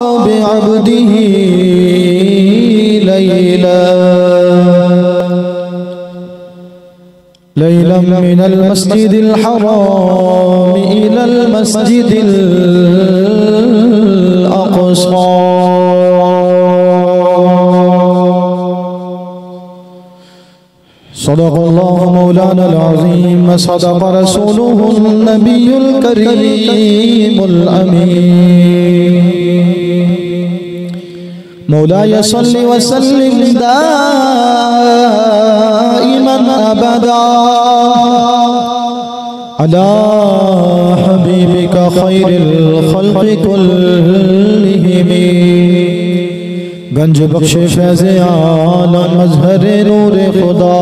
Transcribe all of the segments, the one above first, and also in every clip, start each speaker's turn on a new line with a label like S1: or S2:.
S1: बिअब्दिही लैलन मिनल मस्जिदिल हराम इलल मस्जिदिल अक़सा। सदक़ल्लाहु मौलानल अज़ीम व सदक़ रसूलुहुन नबियुल करीमुल अमीन। मौलाय सल्लि व सल्लिम दाइमन अबदा अला हबीबिका खैरिल खल्क़ि कुल्लिहिम। गंज बख्शे फैज़े आलम मज़हरे नूरे खुदा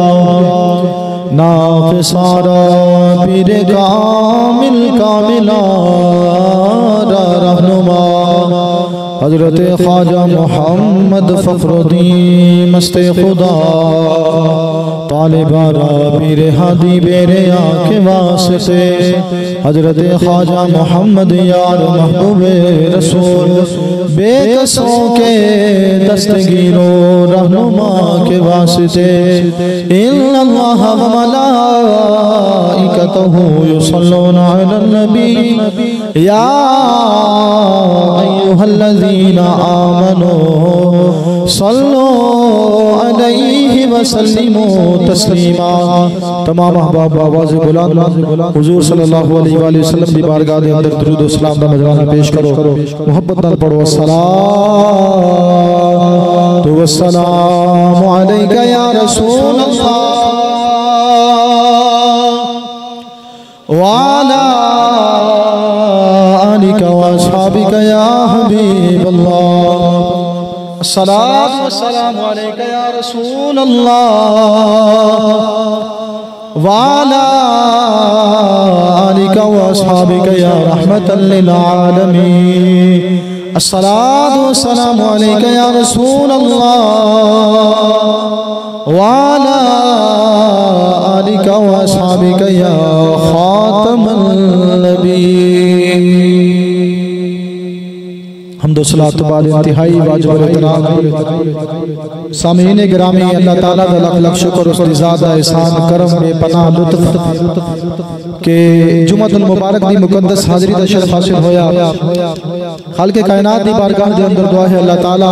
S1: नाक़िसारा पीरे कामिल कामिला रहनुमा हज़रत ख्वाजा मोहम्मद फ़खरुद्दीन मस्ते खुदा तालिबारा पीरे हादी बेरे आके वास्ते हज़रत ख्वाजा मोहम्मद यार महबूबे रसूल बेकसों के दस्तगीरो रहनुमा के वास्ते इन्नल्लाह व मलाइकतहु युसल्लूना अलन नबी या अय्युहल्लज़ीना आमनू सल्लू अलैहि व सल्लिमू तस्लीमा। तमाम अहबाब आवाज़ बुलंद हुज़ूर सल्लल्लाहु अलैहि वसल्लम की बारगाह के अंदर दुरूद व सलाम का नज़राना पेश करो। मोहब्बत नाल पढ़ो अस्सलातु वस्सलामु अलैका या रसूल अल्लाह व अला आलिका व अस्हाबिका या हबीब अल्लाह। अस्सलातु वस्सलामु अलैका या रसूल अल्लाह व अला आलिका व अस्हाबिका या रहमतल लिल आलमीन। अस्सलातु वस्सलामु अलैका या रसूल अल्लाह व अला आलिका व अस्हाबिका या खातमन नबीय्यीन। हम्द व सलात बाद इंतहाई वाजिब एहतराम सामीन गिरामी अल्लाह ताला का लख लख शुक्र उसकी ज़ात एहसान करम बेपनाह लुत्फ के जुमअतुल मुबारक दी मुकद्दस हाज़री दा शरफ हासिल होया। खालिक़े कायनात दी बारगाह दे अंदर दुआ है अल्लाह ताला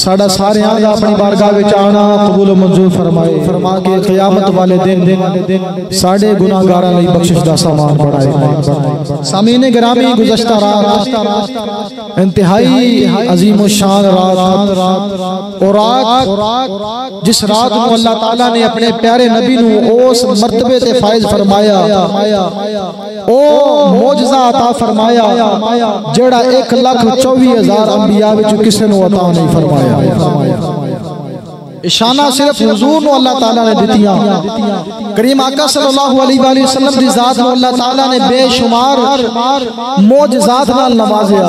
S1: साडा सारियां दा अपनी बारगाह विच आना कबूल मंजूर फरमाए। फरमा के क़यामत वाले दिन साडे गुनाहगारां लई बख्शिश दा सामान बढ़ाए। सामीन गिरामी गुज़श्ता रात इंतहाई अजीम शान रात और रात जिस रात को अल्लाह ताला ने अपने प्यारे नबी नू उस मर्तबे ते फायज फरमाया ओ मौजज़ा अता फरमाया जेड़ा 1,24,000 अंबिया विच किसी नू अता नहीं फरमाया। इशाना सिर्फ हुजूर नू अल्लाह ताला ने दितियां। करीम आका सल्लल्लाहु अलैहि वसल्लम दी जात नू अल्लाह ताला ने बेशुमार मौजज़ात नाल नवाज़िया।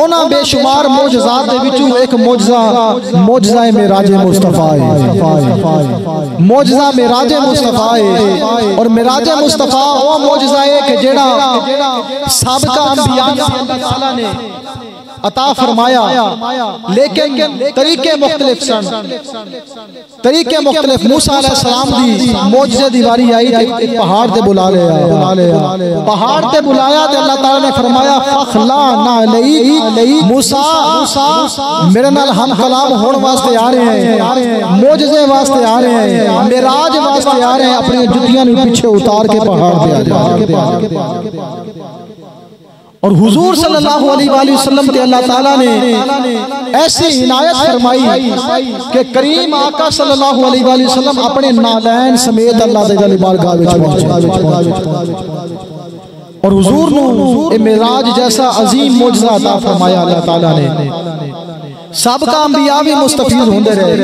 S1: ओना बेशुमार मौजज़ात दे विचों एक मौजज़ा मेराजे मुस्तफ़ा है। मौजज़ा मेराजे मुस्तफ़ा है और मेराजे मुस्तफ़ा ओ मौजज़ा है कि जेड़ा साबिक़ा अंबिया अल्लाह ताला ने अता फरमाया लेकिन तरीके मुख्तलिफ सन। तरीके मुख्तलिफ मूसा अलैहिस्सलाम दी मौजज़े दी वारी आई ते पहाड़ ते बुला लिया। पहाड़ ते बुलाया ते अल्लाह ताला ने फरमाया फखलाना अलैहि मूसा मेरे नाल हम कलाम होने वास्ते आ रहे हैं, मौजज़े वास्ते आ रहे हैं, मेराज वास्ते आ रहे हैं। अपनी जुतियां पीछे उतार के पहाड़ पे आ जा। और हुजूर सल्लल्लाहु अलैहि वसल्लम के अल्लाह ताला ने ऐसी इनायत फरमाई कि करीम आका सल्लल्लाहु अलैहि वसल्लम अपने नालैन समेत अल्लाह दे बारगाह विच पहुंचे। और हुजूर नू ए मेराज जैसा अजीम मौजज़ा अता फरमाया अल्लाह ताला ने। साबिक़ा अंबिया भी मुस्तफीद होंदे रहे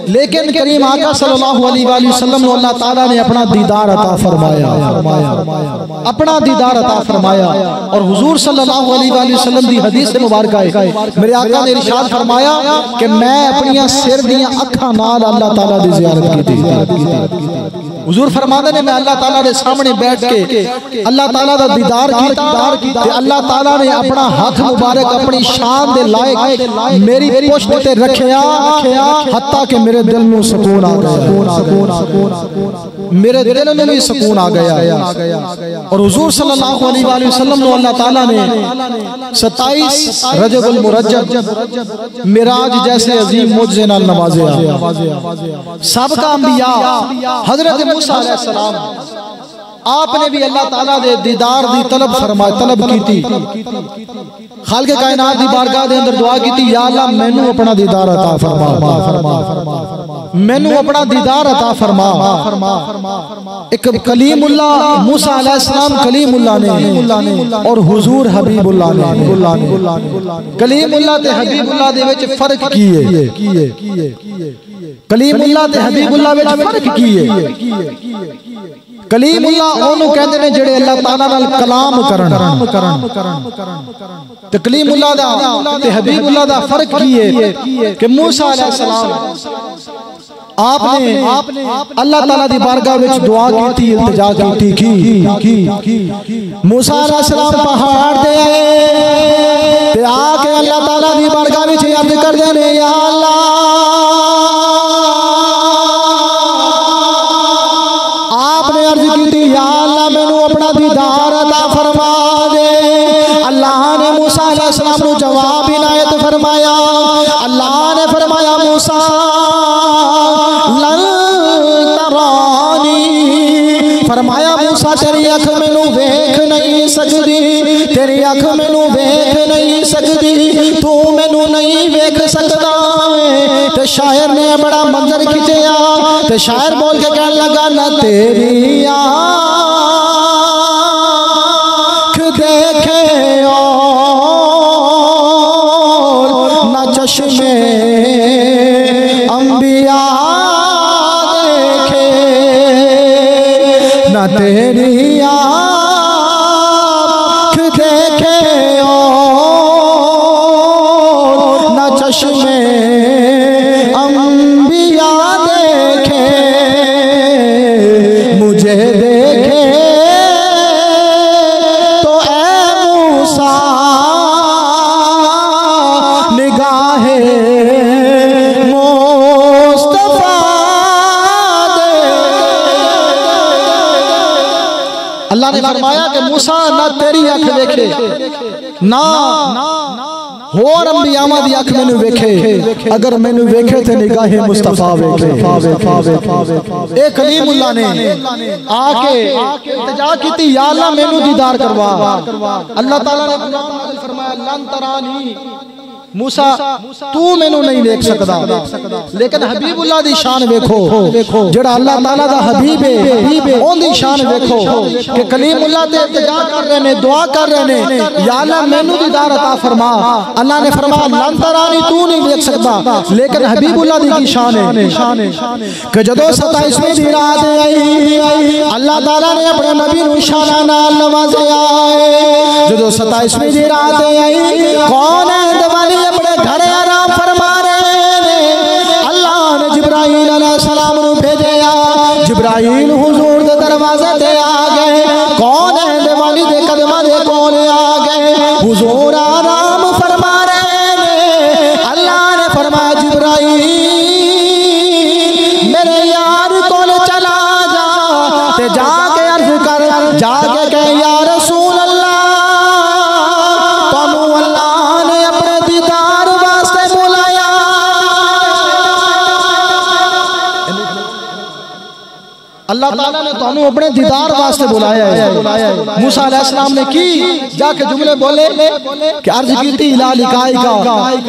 S1: लेकिन करीम आका सल्लल्लाहु अलैहि वसल्लम को अल्लाह ताला ने अपना दीदार अता फरमाया। अपना दीदार अता फरमाया और हुजूर सल्लल्लाहु अलैहि वसल्लम दी हदीस मुबारक है मेरे आका ने इरशाद फरमाया कि मैं अपनी सिर दी अखां नाल अल्लाह ताला दी ज़ियारत की। हुजूर फरमाते ने मैं अल्लाह ताला दे सामने बैठ के अल्लाह ताला दा दीदार कीता ते अल्लाह ताला ने अपना हाथ मुबारक अपनी शान दे लायक मेरी पुश्त ते रखया हत्ता कि मेरे दिल में सुकून आ गया, मेरे दिल में भी सुकून आ गया। और हुजूर सल्लल्लाहु अलैहि वसल्लम को अल्लाह ताला ने 27 रजबुल मुरज्जब मिराज जैसे अजीम मुझसे नाल नवाज़िया। सबका अंबिया हजरत मूसा अलैहिस्सलाम आपने भी अल्लाह ताला दे दीदार दी तलब की थी। खालिक़े कायनात दी बारगाह दे अंदर दुआ की थी, या अल्लाह मैनू अपना दीदार अता फरमा, मैनू अपना दीदार अता फरमा। एक कलीमुल्लाह मूसा अलैहिस्सलाम कलीमुल्लाह ने और हुजूर हबीबुल्लाह ने। कलीमुल्लाह ते हबीबुल्लाह दे विच फर्क की है? कलीमुल्लाह ते हबीबुल्लाह विच फर्क की है? कलीमुल्लाह ओनू कहंदे ने जेड़े अल्लाह ताला नाल कलाम करन ते कलीमुल्लाह दा ते हबीबुल्लाह दा फर्क की है कि मूसा अलैहिस्सलाम आपने अल्लाह ताला दी बारगाह विच दुआ की थी, इल्तिजा की। मूसा अलैहिस्सलाम पहाड़ ते आए ते आके अल्लाह ताला दी बारगाह विच अर्ज करदे ने, या अल्लाह आपने अर्ज की थी, या अल्लाह मैनू अपना दीदार अता फरमा दे। अल्लाह ने मूसा अलैहिस्सलाम को जवाब इनायत फरमाया। अल्लाह ने फरमाया, मूसा लन तरानी, फरमाया मूसा तेरी अख मैनू वेख नहीं सकती, तेरी अख मैनू वेख नहीं सकती, तू मैनू नहीं वेख सकता। ते शायर ने बड़ा मंजर खिंचया ते शायर बोल के कहने लगा, ना तेरी आँख देखे और ना चश्मे अंबिया देखे, ना तेरी आँख देखे और ना चश्मे अंबिया देखे, मुझे देखे तो ऐ मूसा निगाहे मुस्तफा दे। अल्लाह ने फरमाया कि मूसा ना तेरी आंख देखे ना होर अंबियावां दी अख मैनू वेखे, अगर मैनू वेखे ते निगाहे मुस्तफा वेखे। ए कलीमुल्लाह ने आके इल्तिजा कीती, या अल्लाह मैनू दीदार करवा। अल्लाह ताला ने फरमाया, लन तरानी, मूसा तू मैनू नहीं देख सकता, लेकिन हबीबुल्लाह दी शान वेखो, जेड़ा अल्लाह ताला दा हबीब है ओंदी शान वेखो कि कलीमुल्लाह ते इल्तिजा कर रहे ने, दुआ कर रहे ने, या अल्लाह मैनू दीदार अता फरमा। अल्लाह ने फरमाया, लन तरानी तू नहीं देख सकता, लेकिन हबीबुल्लाह दी की शान है कि जदों 27वीं दी रात आई अल्लाह ताला ने अपने नबी नू शाना नाल नवाज़िया। जदों 27वीं दी रात आई कौन है दिवाली अपने घर आराम फरमा रहे ने। अल्लाह ने जिब्राइल अलैहिस्सलाम को भेजा, जिब्राइल हुजूर दे दरवाजे ते आ गए। कौन है दिवाली दे कदमां दे कोल आ गए, हुजूर आराम फरमा रहे ने। अल्लाह ने फरमाया, जिब्राइल मेरे यार कोल चला जा ते जाके अर्ज कर, जाके कह या रसूल अल्लाह अल्लाह ताला ने तुहानू अपने दीदार वास्ते बुलाया है। मूसा अलैहिस्सलाम ने की जाके जुमले बोले कि अर्ज कीती इला लिकाइका।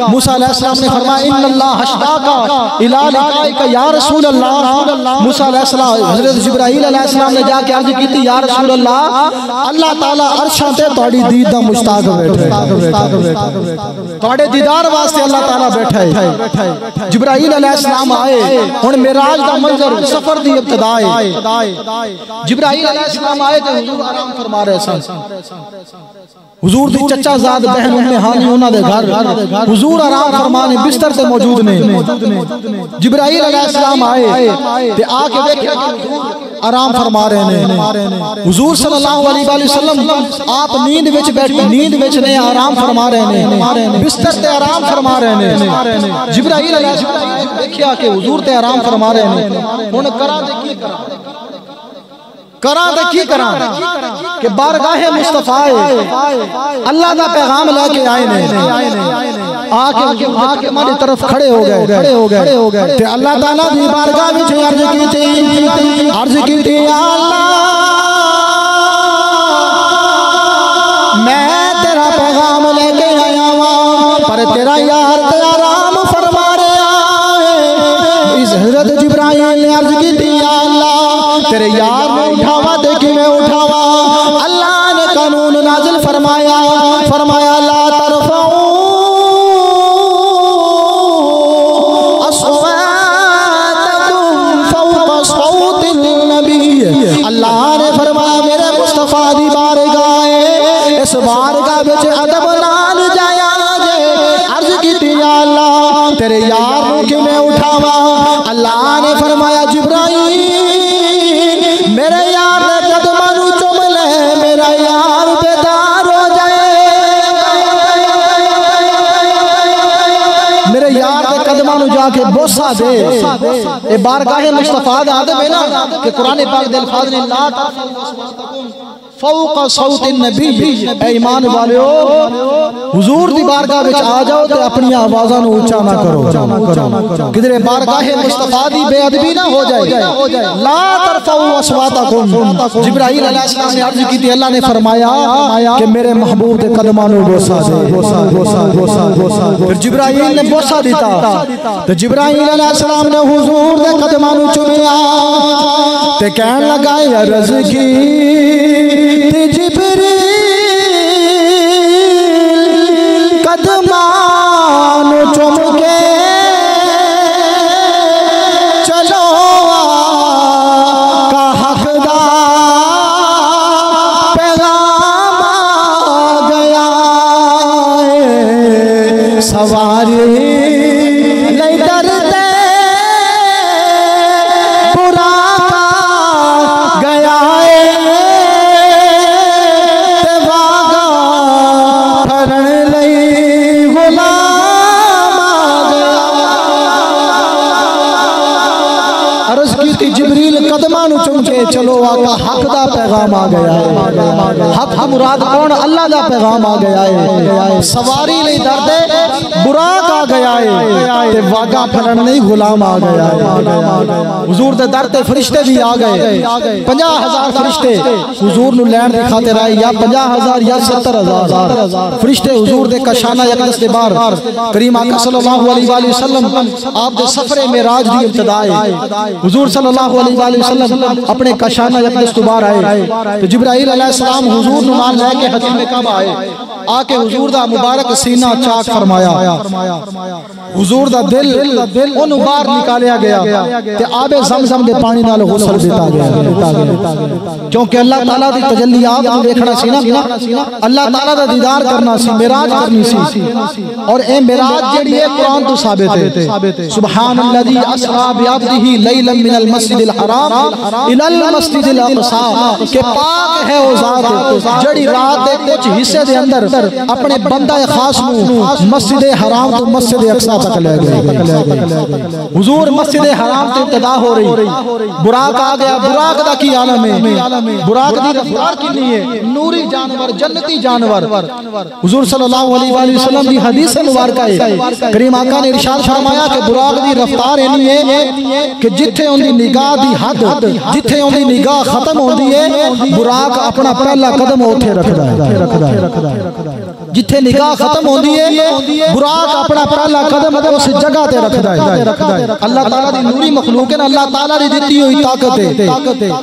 S1: मूसा अलैहिस्सलाम ने फरमाया, इन्नल्लाह हश्ताका इला लिकाइका या रसूल अल्लाह। मूसा अलैहिस्सलाम हजरत जिब्राइल अलैहिस्सलाम ने जाके अर्ज कीती, या रसूल अल्लाह अल्लाह ताला अर्शां ते तुहाडी दीद दा मुश्ताक बैठे, तुहाडे दीदार वास्ते अल्लाह ताला बैठा है। जिब्राइल अलैहिस्सलाम आए, हुण मेराज दा मंजर सफर दी इब्तिदा है। जिब्राइल अलैहिस्सलाम आए तो हुजूर आराम फरमा रहे सन। हुजूर दी चचा ज़ाद बहन उम्मे हानी उन्हां दे घर हुजूर आराम फरमाने बिस्तर ते मौजूद ने। जिब्राइल अलैहिस्सलाम आए ते आके देखा कि हुजूर आराम फरमा रहे हैं। हुजूर सल्लल्लाहु अलैहि वसल्लम आप नींद विच बैठे, नींद विच ने आराम फरमा रहे हैं, बिस्तर ते आराम फरमा रहे हैं। जिब्राइल अलैहिस्सलाम देखिया कि हुजूर ते आराम फरमा रहे हैं, हुण करा दे की करा, करा दे की करा कि बारगाहे मुस्तफा अल्लाह दा पैगाम लेके आए ने, आके हमारी तरफ खड़े हो गए ते अल्लाह ताला दी बारगाह विच अर्ज की थी अल्लाह मैं तेरा पैगाम लेके आया वां, पर तेरा यार ते आराम फरमा रहा है। इस हजरत जिब्राइल ने अर्ज की थी अल्लाह तेरे यार ने उठावा दे कि मैं उठावा। अल्लाह ने कानून नाजिल फरमाया ला तरफऊ अस्वातकुम फौका सौतिल नबी। अल्लाह ने फरमाया मेरे मुस्तफा दी बारगाह इस बारगाह विच अदब नाल जाया जे। अर्ज कीती अल्लाह तेरे यार नूं किवें उठावा। अल्लाह ने फरमाया जिब्राइल मेरे यार ने कदमां नूं चुम ले, मेरा यार बेदार हो जाए, मेरे यार के कदमां नूं जाके बोसा दे। ए बारगाहे मुस्तफा दा आदम है ना कि कुरान पाक दे अल्फाज ने ला फौका सौतिन नबी। ए ईमान वालियो हुजूर दी बारगाह विच आ जाओ ते अपनी आवाज़ां नूं ऊंचा ना करो, किधरे बारगाहे मुस्तफा दी बेअदबी ना हो जाए। ला तरफऊ अस्वातकुम। जिब्राइल अलैहिस्सलाम ने अर्ज की थी, अल्लाह ने फरमाया कि मेरे महबूब दे कदमां नूं बोसा दे। फिर जिब्राइल ने बोसा दिता तो जिब्राइल अलैहिस्सलाम ने हुजूर दे कदमां नूं चुमिया ते कहन लगा अर्ज की जिब्रील कदमां नूं चुम के चलो का हकदार पैगाम आ गया सवारी नहीं डरते बुरा गया जिब्रील कदमां नूं चुम के चलो आका हक दा पैगाम आ गया है। हक मुराद कौन? अल्लाह दा पैगाम आ गया है। सवारी नहीं डरदे बुराक आ गया है ते वागा फलन नहीं गुलाम आ गया है। हुजूर दे दर ते फरिश्ते भी आ गए, 50,000 फरिश्ते हुजूर नूं लैण दी खातिर आए, या 50,000 या 70,000 फरिश्ते हुजूर दे कशाना यकदस दे बाहर करीम आका सल्लल्लाहु अलैहि वसल्लम आप दे सफरे मेराज दी इब्तिदा है। हुजूर सल्लल्लाहु अलैहि वसल्लम अपने कशाना यकदस तो बाहर आए तो जिब्राइल अलैहिस्सलाम हुजूर नूं नाल लेके हकीम काबा आए, आके हुजूर दा मुबारक सीना चाक फरमाया। हुजूर दा दिल ओनू बाहर निकालिया गया ते आबे ज़मज़म दे पानी नाल गुसल दिता गया, क्योंकि अल्लाह ताला दी तजल्लियात नूं देखना सी ना, अल्लाह ताला दा दीदार करना सी, मेराज करनी सी। और ए मेराज जेड़ी है कुरान तो साबित है। सुभानल्लाजी अस्रा बिअब्दिही लैलन मिनल मस्जिदिल हराम इलल मस्जिदिल अक़सा। के पाक है ओ ज़ात जेड़ी रात दे कुछ हिस्से दे अंदर अपने बंदा खास नूं मस्जिद हराम तो मस्जिद अक़सा तक ले गए। हुजूर मस्जिद हराम ते इब्तिदा हो रही, बुराक आ गया। बुराक दा की आलम है? बुराक दी रफ्तार कितनी है? नूरी जानवर, जन्नती जानवर। हुजूर सल्लल्लाहु अलैहि वसल्लम दी हदीस मुबारक है, करीम आका ने इरशाद फरमाया कि बुराक दी रफ्तार इतनी है कि जिथे उनकी निगाह दी हद, जिथे उनकी निगाह खत्म होती है, बुराक अपना पहला कदम उथे रखदा है। जिथे निगाह खत्म होती है, बुराक अपना पहला कदम उस जगह ते रखदा है। अल्लाह ताला दी नूरी मखलूक है, अल्लाह ताला दी दित्ती हुई ताकत है,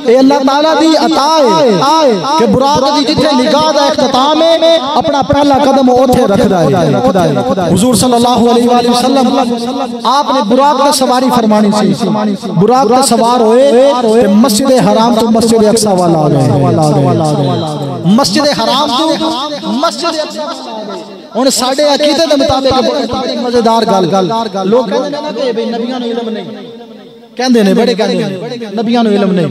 S1: ये अल्लाह ताला दी अता है कि बुराक दी जिथे निगाह दा इख्तिताम है, अपना पहला कदम उथे रखदा है। हुजूर सल्लल्लाहु अलैहि वसल्लम आपने बुराक दी सवारी फरमानी सी। बुराक ते सवार होए ते मस्जिद हराम तो मस्जिद अक़सा वाला आ गए। मस्जिद हराम तो मस्जिद अक़सा हुण साडे अकीदे दे मुताबिक बड़ी मजेदार गल लोग कहंदे ने कि भाई नबियां नूं इल्म नहीं, कहंदे ने बड़े कहंदे ने नबियां नूं इल्म नहीं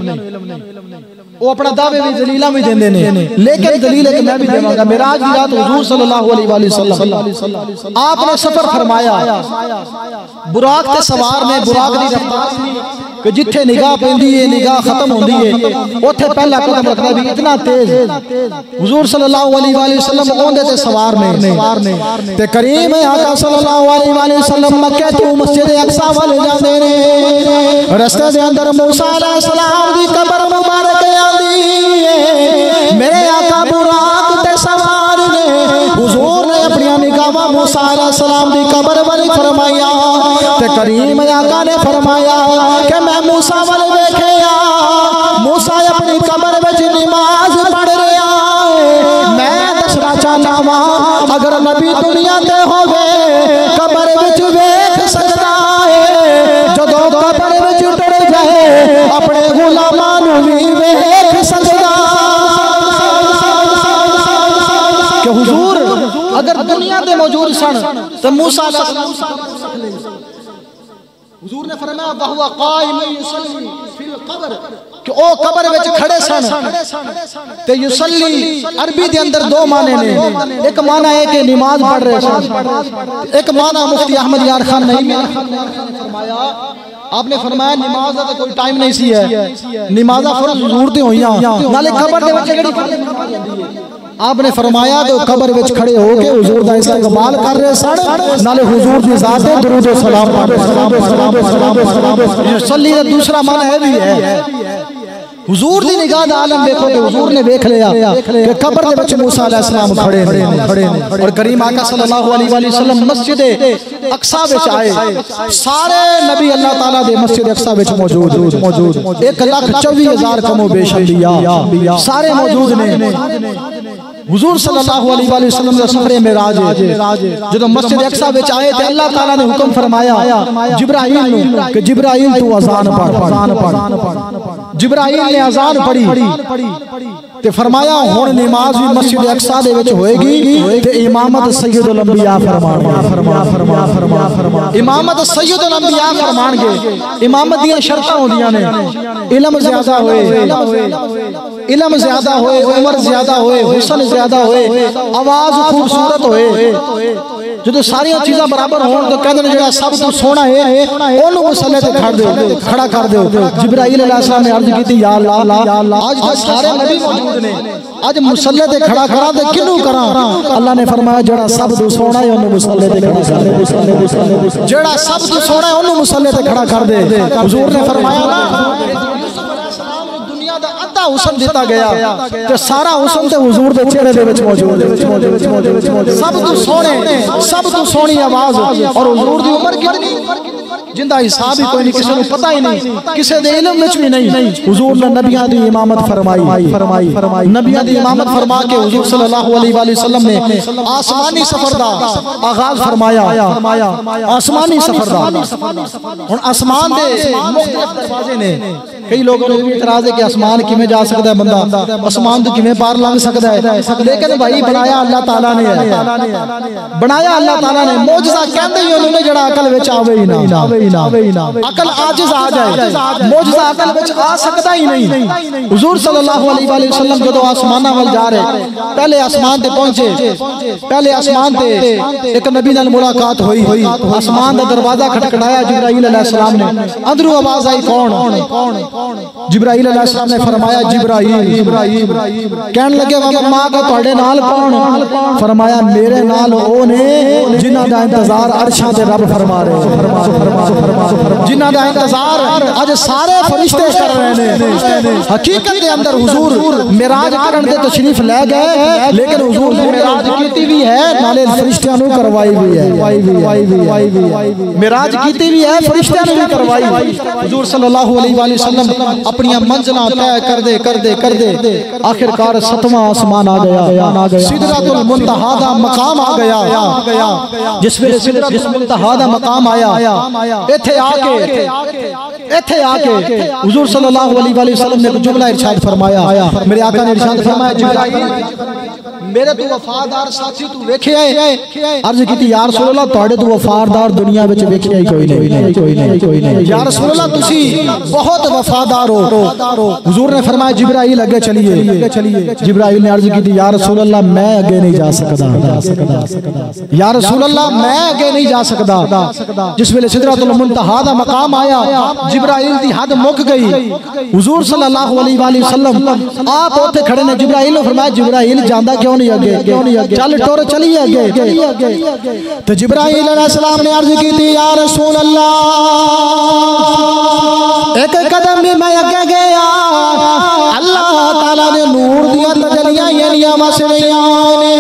S1: वो अपना दावे भी दलीलां भी देंदे ने लेकिन दलील है कि मैं भी देवांगा। मेराज दी रात हुजूर सल्लल्लाहु अलैहि वसल्लम आपने सफर फरमाया बुराक ते सवार ने बुराक दी रफ्तार कि जिथे निगाह पैंदी है निगाह खत्म होंदी है ओथे पहला कदम रखदा भी इतना तेज हुजूर सल्लल्लाहु अलैहि वसल्लम ओंदे ते सवार ने ते करीम आका सल्लल्लाहु अलैहि वसल्लम मक्के तो मस्जिद अक्सा वाले जांदे ने रस्ते दे अंदर मूसा अलैहि सलाम दी कब्र मुबारक आंदी है मेरे आका बुराक ते सवार ने हुजूर ने अपनी निगाहां मूसा अलैहि सलाम दी कब्र वाली फरमाया ते करीम आका ने फरमाया कि मैं मूसा वाले देखिया मूसा अपनी कब्र विच नमाज पढ़ रहा है। मैं दसना चाहना वा अगर नबी दुनिया ते होवे कब्र विच वेख सकदा है जदों कब्र विच उतर जाए अपने गुलामां नूं भी वेख सकदा कि हुजूर अगर दुनिया दे मौजूद सन तो मूसा हुजूर ने फरमाया वहुवा काइमुन युसल्ली फिल कब्र कि ओ कब्र विच खड़े सन ते युसल्ली अरबी दे अंदर दो माने ने एक माना है कि नमाज पढ़ रहे सन एक माना मुफ्ती अहमद यार खान नहीं फरमाया आपने फरमाया नमाज दा कोई टाइम नहीं सी है नमाज़ां फर्ज हुजूर ते होईयां नाले कब्र दे विच केड़ी नमाज आंदी है आपने फरमाया तो कब्र विच खड़े होके हुजूर दा इस्तकबाल कर रहे सन नाले हुजूर दी जात ते दुरूद व सलाम पढ़ रहे युसल्ली दा दूसरा माना है भी है हुजूर दी निगाह दा आलम देखो कि हुजूर ने देख लिया कि कब्र दे विच मूसा अलैहि सलाम खड़े ने और करीम आका सल्लल्लाहु अलैहि वसल्लम मस्जिद अक्सा विच आए सारे नबी अल्लाह ताला दे मस्जिद अक्सा विच मौजूद 1,24,000 कमो बेश अंबिया सारे मौजूद ने हुजूर सल्लल्लाहु अलैहि वसल्लम दा सफरे मेराज जदों मस्जिद अक्सा विच आए ते अल्लाह ताला ने हुक्म फरमाया जिब्राइल नूं कि जिब्राइल तू अज़ान पढ़ जिब्राइल ने अज़ान पढ़ी ते फरमाया हुण नमाज भी मस्जिद अक्सा दे विच होएगी ते इमामत सैयदुल अंबिया फरमाणगे इमामत सैयदुल अंबिया फरमाणगे इमामत दी शर्तां होंदियां ने इल्म ज़्यादा होए उम्र ज़्यादा होए हुस्न ज़्यादा होए आवाज खूबसूरत होए जो सारी चीज़ां बराबर होण तो कहंदे ने जेड़ा सब तो सोहना है ओनू मसले ते खड़ा कर दो जिब्राइल अलैहिस्सलाम ने अर्ज कीती या अल्लाह आज तो सारे नबी मौजूद ने आज मुसल्ले ते खड़ा करा ते किनू करा अल्लाह ने फरमाया जेड़ा सब तो सोहना है ओनू मुसल्ले ते खड़ा कर दे जेड़ा सब तो सोहना है ओनू मुसल्ले ते खड़ा कर दे हुजूर ने फरमाया ना अद्धा हुस्न दिता गया ते सारा हुस्न ते हुजूर दे चेहरे दे विच मौजूद है सब तो सोहनी आवाज और हुजूर दी उम्र कितनी जिंदा हिसाब ही कोई नहीं किसी को पता ही नहीं किसी दे इल्म विच भी नहीं हुजूर ने नबियां दी इमामत फरमाई नबियां दी इमामत फरमा के हुजूर सल्लल्लाहु अलैहि वसल्लम ने आसमानी सफर दा आगाज फरमाया आसमानी सफर दा हुन आसमान दे मुख्तलिफ दरवाजे ने कई लोगों ने भी इतराज है कि आसमान किवें जा सकदा है बंदा आसमान तो किवें पार लंघ सकदा है लेकिन भाई बनाया अल्लाह ताला ने बनाया अल्लाह ताला ने मौजज़ा कहंदे ही उन्होंने जेड़ा अकल विच आवे ही ना अकल आजिज आ जाए मौजज़ा अकल विच आ सकदा ही नहीं हुजूर सल्लल्लाहु अलैहि वसल्लम जदों आसमानां वल जा रहे पहले आसमान ते पहुंचे पहले आसमान ते एक नबी नाल मुलाकात हुई आसमान दा दरवाजा खटखटाया जिब्राइल अलैहिस्सलाम ने अंदरों आवाज आई कौन जिब्राइल अलैहिस्सलाम ने फरमाया जिब्राइल कहन लगे बाबा मां का तुहाडे नाल कौन फरमाया मेरे नाल ओ ने जिन्हां दा इंतजार अर्शां ते रब फरमा रहे जिन्हां दा इंतजार आज सारे फरिश्ते कर रहे ने हकीकत दे अंदर हुजूर मेराज करन दे तशरीफ ले गए लेकिन हुजूर ने मेराज कीती भी है नाले फरिश्तियां नु करवाई भी है मेराज कीती भी है फरिश्तियां नु भी करवाई हुजूर सल्लल्लाहु अलैहि वसल्लम वसल्लम अपनी मंजिलां तय कर दे आखिरकार 7वां आसमान आ गया, सिदरतुल मुंतहा दा मकाम आ गया। जिस वेले सिदरतुल मुंतहा दा मकाम आया, इथे आके हुजूर सल्लल्लाहु अलैहि वसल्लम ने एक जुमला इरशाद फरमाया। मेरे आका ने इरशाद फरमाया, जिब्राइल मेरे तू वफादार साथी तू वेखे है। अर्ज की या रसूल अल्लाह तोड़े तू वफादार दुनिया विच वेखे ही कोई नहीं। या रसूल अल्लाह तुसी बहुत वफादार हो। हुजूर ने फरमाया जिब्राइल अगे चलिए। जिब्राइल ने अर्ज की या रसूल अल्लाह मैं अगे नहीं जा सकदा। या रसूल अल्लाह मैं अगे नहीं जा सकदा। जिस वेले सिदरतुल मुंतहा दा मकाम आया, जिब्राइल दी हद मुक गई। हुजूर सल्लल्लाहु अलैहि वसल्लम आप ओथे खड़े ने। जिब्राइल ने फरमाया जिब्राइल जांदा क्यों नहीं अगे, चल टुर चलिए अगे। तो जिब्राइल अलैहिस्सलाम ने अर्ज की थी या रसूल अल्लाह एक कदम भी मैं अगे गया, अल्लाह ताला ने नूर दिया तजलियां यानियां वस रहियां ने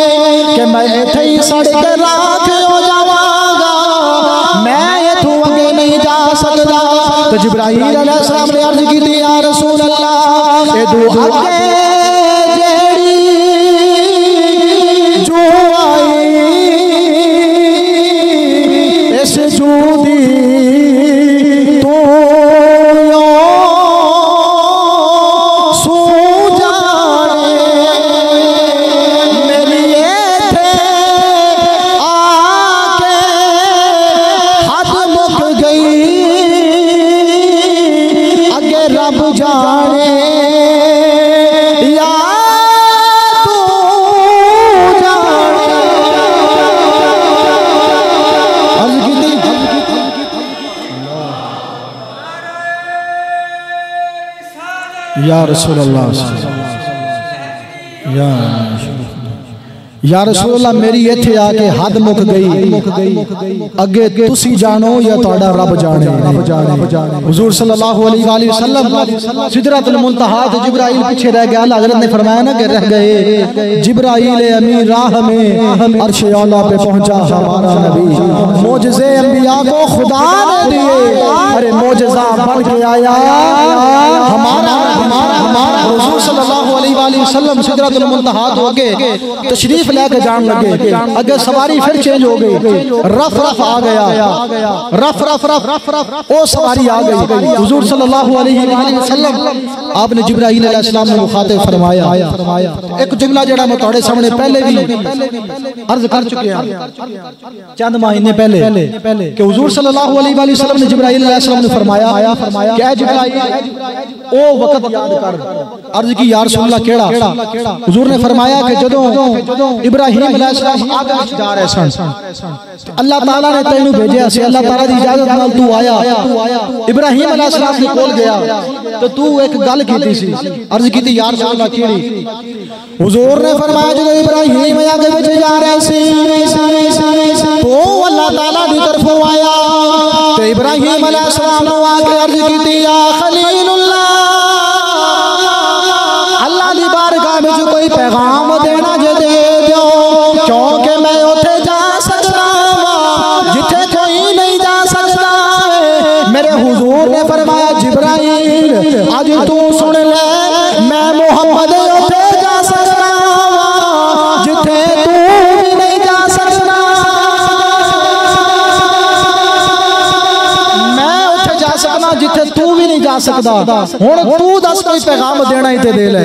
S1: कि मैं इथे ही सड़ के राख हो जावांगा, मैं इथों अगे नहीं जा सकदा। तो जिब्राइल अलैहिस्सलाम ने अर्ज की थी या रसूल अल्लाह ए दो अगे या रसूल अल्लाह या रसूल अल्लाह मेरी इथे आके हद मुक गई, अगे तुसी जानो या तुहाडा रब जाने। हुजूर सल्लल्लाहु अलैहि वसल्लम सिदरतुल मुंतहा ते जिब्राइल पीछे रह गया। हज़रत ने फरमाया ना कि रह गए जिब्राइल अमीन राह में अर्श औला पे पहुंचा हमारा नबी। मोजज़े अंबिया को खुदा ने दिए, अरे मोजज़ा बन के आया हमारा हुजूर सल्लल्लाहु अलैहि वसल्लम सिदरतुल मुंतहा तो आगे तशरीफ लेके जान लगे। अगे सवारी फिर चेंज हो गई, रफ आ गया, रफ ओ सवारी आ गई। हुजूर सल्लल्लाहु अलैहि वसल्लम आपने जिब्राइल अलैहिस्सलाम ने मुखातिब फरमाया। एक जुमला जड़ा मैं तुम्हारे सामने पहले भी अर्ज कर चुके हैं चंद महीने पहले कि हुजूर सल्लल्लाहु अलैहि वसल्लम ने जिब्राइल अलैहिस्सलाम ने फरमाया कि जिब्राइल ओ वक्त याद कर। अर्ज की या रसूल अल्लाह केड़ा? हुजूर ने फरमाया कि जदों इब्राहिम अलैहिस्सलाम आकाश जा रहे सन, अल्लाह ताला ने तैनू भेजा सी, अल्लाह ताला दी इजाजत नाल तू आया, इब्राहिम अलैहिस्सलाम दे कोल गया तो तू एक गल कीती सी। अर्ज कीती या रसूल अल्लाह केड़ी? हुजूर ने फरमाया जदों इब्राहिम आगे विच जा रहे सी तो अल्लाह ताला दी तरफों आया तो इब्राहिम अलैहिस्सलाम ने आके अर्ज कीती या खलीलुल्लाह, अल्लाह दी बारगाह विच कोई पैगाम देना जे दे दो, क्योंकि मैं उथे जा सकदा जिथे कोई नहीं जा सकदा। मेरे हुजूर ने फरमाया जिब्राइल आज तू सुन ले, मैं मोहम्मद उथे जा सकदा जिथे तू भी नहीं जा सकदा। मैं उथे जा सकदा जिथे तू भी नहीं जा सकदा। हुण तू दस कोई पैगाम देना ही ते दे ले,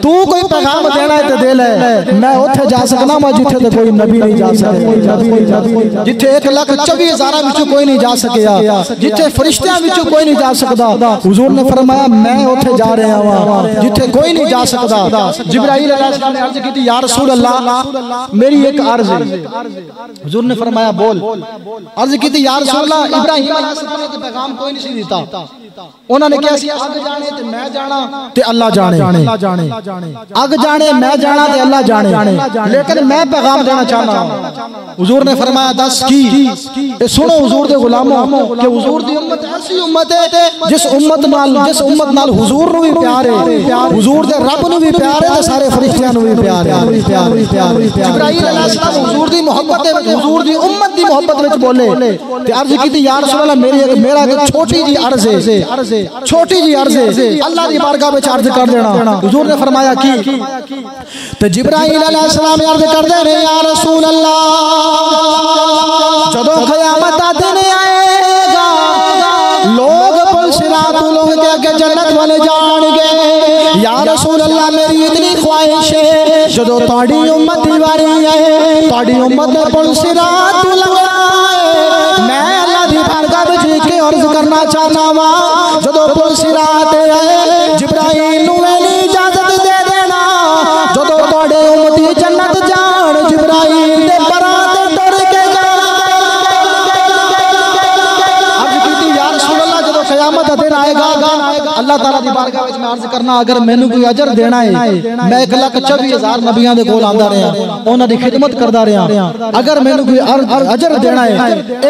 S1: तू कोई पैगाम देना है तो दे ले। मैं उथे जा सकना मैं जिथे तो कोई नबी नहीं जा सकता, जिथे 1,24,000 विचों कोई नहीं जा सकिया, जिथे फरिश्तियां विचों कोई नहीं जा सकता। हुजूर ने फरमाया मैं उथे जा रहा हूं जिथे कोई नहीं जा सकता। जिब्राइल अलैहिस्सलाम ने अर्ज की या रसूल अल्लाह मेरी एक अर्ज है। हुजूर ने फरमाया बोल। अर्ज की या रसूल अल्लाह इब्राहिम अलैहिस्सलाम ने पैगाम कोई नहीं दीता, उन्होंने कहा सी अग जाने ते मैं जाना ते अल्लाह जाने, अग जाने मैं जाना ते अल्लाह जाने, लेकिन मैं पैगाम देना चाहना। हुजूर ने फरमाया दस की सुनो हुजूर दे गुलामों कि हुजूर दी उम्मत ऐसी उम्मत है जिस उम्मत नाल हुजूर नु भी प्यार है, हुजूर दे रब नु भी प्यार है ते सारे फरिश्तियां नु भी प्यार है। जिब्राइल अलैहिस्सलाम हुजूर दी मोहब्बत है, हुजूर दी उम्मत दी मोहब्बत में बोले ते अर्ज की या रसूल अल्लाह मेरा एक छोटी जी अर्ज है, छोटी जी अर्ज है, अल्लाह की बारगाह में अर्ज कर देना। हुजूर ने फरमाया कि ते जिब्राइल अलैहिस्सलाम अर्ज कर दे रहे या रसूल अल्लाह जदों क़यामत दा दिन आएगा लोग पुल सिरात लोग के आगे जन्नत वाले जाएंगे। या रसूल अल्लाह मेरी इतनी ख्वाहिश है जदों ताड़ी उम्मत दी वारी आए ताड़ी उम्मत ने पुल सिरात लंघना है मैं अल्लाह दी बारगाह विच के अर्ज करना चाहना वा जदों पुल सिरात आए जिब्राइल नूं मेरी इजाजत दे देना जदों ताड़े उम्मती जन्नत जाण जिब्राइल दे परां ते टुर के जाना। अर्ज कीती या रसूल अल्लाह जदों क़यामत दा दिन आएगा अल्लाह ताला दी बारगाह विच मैं अर्ज करना अगर मैनू कोई अजर देना है मैं 1,24,000 नबियां दे कोल आंदा रहा उन्हां दी खिदमत करदा रहा अगर मैनू कोई अजर देना है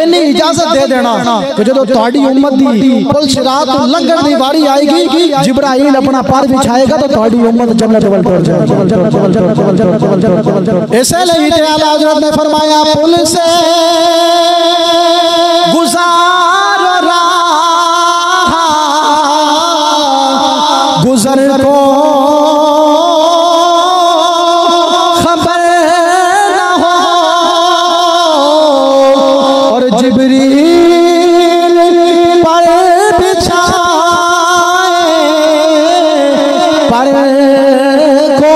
S1: इन्नी इजाजत दे देना कि जदों तुहाडी उम्मत दी पुल सिरात लंघण दी वारी आएगी जिब्राइल अपना पर बिछाएगा तो तुहाडी उम्मत जन्नत वल पहुंच जाएगी। इसलिए ते आला हज़रत ने फरमाया पुल से गुजार गुजर को खबर न हो और जिब्रील पर बिछाए पर को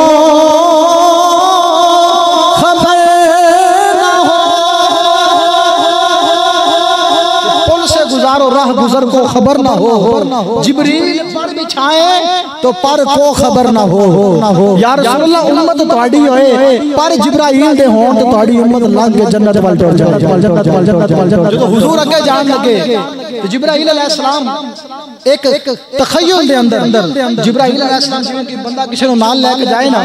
S1: खबर न हो। पुल से गुजारो राह गुजर को खबर न हो जिब्रील पर बिछाए तो पर को खबर ना हो। या रसूल अल्लाह उम्मत तुहाडी होए पर जिब्राइल दे होण तो तुहाडी उम्मत लंघ के जन्नत वल टुर जाए। जदों हुजूर अगे जान लगे तो जिब्राइल अलैहिस्सलाम एक तखय्युल दे अंदर जिब्राइल अलैहिस्सलाम जिवें कि बंदा किसी नु नाल लेके जाए ना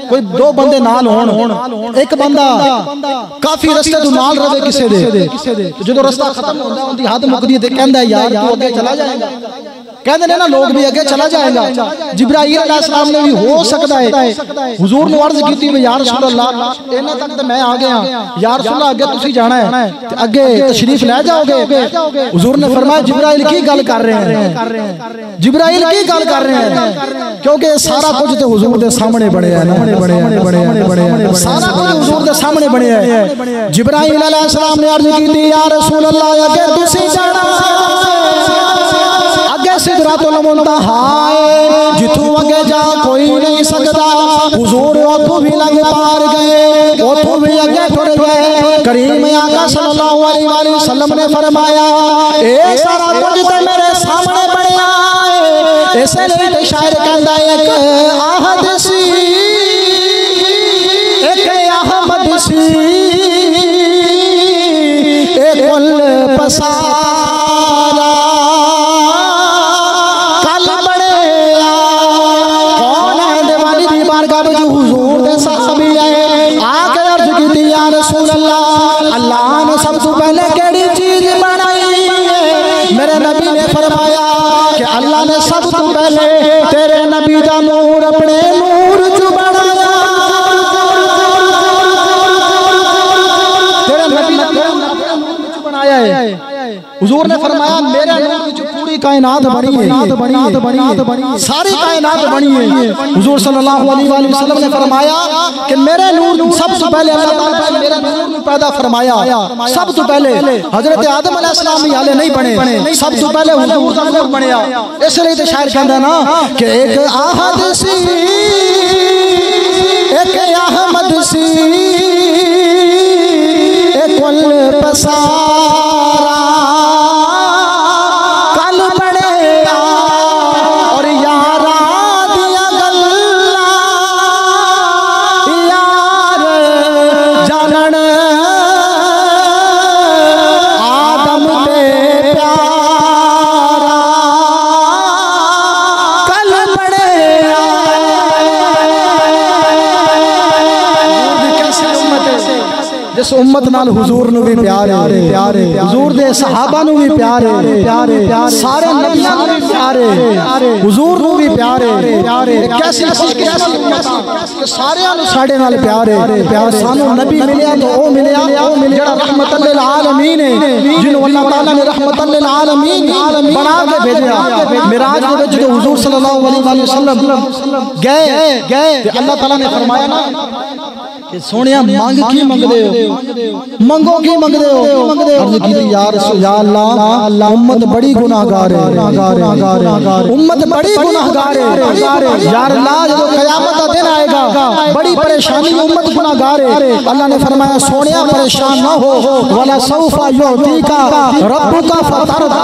S1: कोई दो बंदे नाल होण एक बंदा काफी रस्ते तो नाल रहे किसी दे जदों रास्ता खत्म होंदा उनदी हद मुकदी ते कहंदा यार तू अगे चला जाएगा कहते हैं ना लोग भी अगे चला जाएगा। जिब्राइल अलैहिस्सलाम ने भी हो सकता है हुजूर ने अर्ज की या रसूल अल्लाह इन्हां तक तो मैं आ गया या रसूल अल्लाह अगे तुसी जाना है ते अगे तशरीफ ले जाओगे। हुजूर ने फरमाया जिब्राइल की गल कर रहे हैं जिब्राइल की गल कर रहे हैं क्योंकि सारा कुछ तो हुजूर दे सामने बने है सारा कुछ हुजूर दे सामने बने है। जिब्राइल अलैहिस्सलाम ने अर्ज की या रसूल अल्लाह अगे तुसी जाना सिदरातुल मुंतहा जिथों अगे जा कोई नहीं सकता हुजूर ओथों भी लंघ पार गए ओथों भी अगे टुर गए। करीम आका सल्लल्लाहु अलैहि वसल्लम ने फरमाया ए सारा कुछ ते मेरे सामने बनया है इसलिए ते शायर कहंदा एक आहद सी एक अहमद सी एक कुल पसारा अल्लाह ने सब तो पहले केड़ी चीज बनाई मेरे नबी ने फरमाया कि अल्लाह ने सब तो पहले तेरे नबी का नूर अपने नूर चु बनाया तेरे नबी ने बनाया है। हुजूर ने फरमाया मेरे नूर की पूरी कायनात बनी है सारी कायनात बनी है। हुजूर सल्लल्लाहु अलैहि वसल्लम ने फरमाया कि मेरे नूर सबसे पहले अल्लाह ताला ने मेरा नूर पैदा फरमाया सब तो पहले हजरत आदम अलैहिस्सलाम ही हाले नहीं बने सब तो पहले हुजूर का नूर बनया। इसलिए तो शायर कहंदा ना कि एक आहद सी एक अहमद सी एक कुल पसारा कल बड़े और यारा दिया गल्ला यार जानन आदम ते प्यारा कल बड़े जिस उम्मत उम्मत नाल हुजूर नु भी प्यार है, हुजूर दे सहाबा नु भी प्यार है, सारे नबियां नु भी प्यार है, हुजूर नु भी प्यार है। कैसी खुशकिस्मत सारे नु साडे नाल प्यार है। प्यार सानू नबी मिलिया तो ओ मिलिया जेड़ा रहमतल लिल आलमीन है, जिन्हों अल्लाह ताला ने रहमतल लिल आलमीन बना के भेजा। मिराज दे विच जो हुजूर सल्लल्लाहु अलैहि वसल्लम गए ते अल्लाह ताला ने फरमाया ना कि सोनिया मांग की मंगदे हो, मंगो की मंगदे हो। अर्ज की या अल्लाह उम्मत बड़ी गुनाहगार है, उम्मत बड़ी गुनाहगार है या अल्लाह, जब क़यामत का दिन आएगा बड़ी परेशानी, उम्मत गुनाहगार है। अल्लाह ने फरमाया सोनिया परेशान ना हो, वला सौफा युअतीका रब्बुका फतरदा।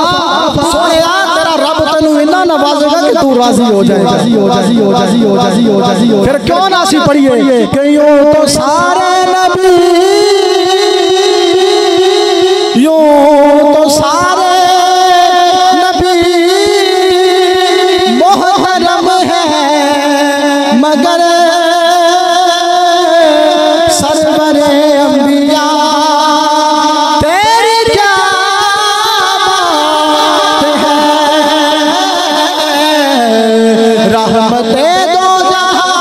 S1: सोनिया तेरा रब तेनू इन्ना नवाजेगा कि तू राजी हो जाएगा। फिर क्यों नासी पढ़िए कि यूं तो सारे नबी, यूं तो सारे नबी मोहरम है, मगर सरवरे अंबिया तेरी क्या बात है, रहमते दो जहां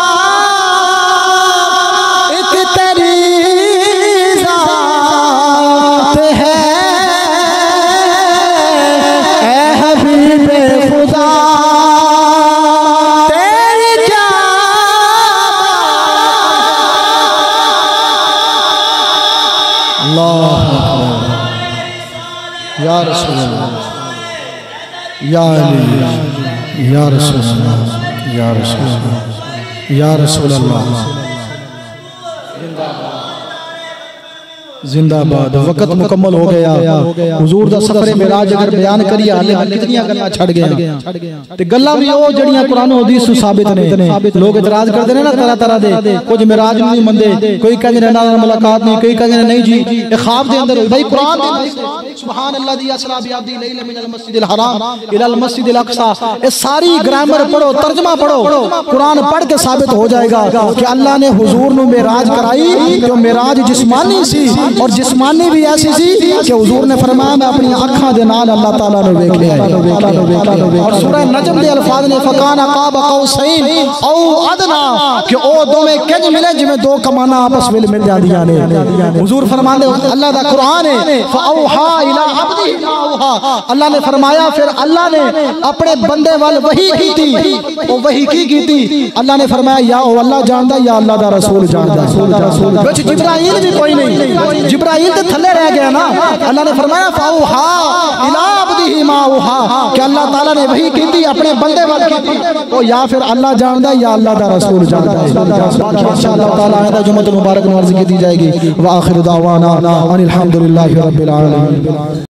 S1: एक तेरी ज़ात है, ऐ हबीबे खुदा तेरी क्या अल्लाह या रसूल अल्लाह या अली या रसूल अल्लाह या रसूल अल्लाह या रसूल अल्लाह। जिंदाबाद। वक्त मुकम्मल हो गया। हुजूर दा सफर मिराज अगर बयान करिए हाले कितनी गल्लां छड़ गया ते गल्लां भी ओ जड़ियां कुरान हदीस साबित ने। लोग इतराज करते ने ना तरह दे, कुछ मिराज नहीं मंदे, कोई कहंदे ने नाल मुलाकात नहीं, कोई कहंदे ने नहीं जी ये ख्वाब दे अंदर होई। भाई कुरान दे सुभान अल्लाह दी असरा बि अब्दी लैला मिनल मस्जिदिल हराम इलल मस्जिदिल अक्सा, ये सारी ग्रामर पढ़ो, तर्जुमा पढ़ो, कुरान पढ़ के साबित हो जाएगा कि अल्लाह ने हुजूर नु मिराज कराई। जो मिराज जिस्मानी सी और जिस्मानी भी ऐसी सी कि हुजूर ने फरमाया मैं अपनी आँखां दे नाल अल्लाह ताला नु वेख लिया। और सूरह नजम दे अल्फाज ने फकाना काब कौसैन औ अदना कि ओ दोवें किंज मिले जिवें दो कमाना आपस में मिल जांदियां ने। हुजूर फरमांदे अल्लाह दा कुरान है फऔहा इला अब्दी मा औहा। अल्लाह ने फरमाया फिर अल्लाह ने अपने बंदे वाल वही कीती। ओ वही की थी? अल्लाह ने फरमाया या ओ अल्लाह जानदा या अल्लाह दा रसूल जानदा। विच जिब्राइल भी कोई नहीं, जिब्राइल तो थल्ले रह गया ना। अल्लाह ने फरमाया फौहा इला अब्दिही मा औहा कि अल्लाह ताला ने वही कीती अपने बंदे वाल कीती। ओ या फिर अल्लाह जानदा या अल्लाह दा रसूल जानदा है। इंशाअल्लाह ताला आइंदा जुम्मतुल मुबारक में अर्ज़ की दी जाएगी। व आखिर दावाना अनिल हम्दुलिल्लाहि रब्बिल आलमीन।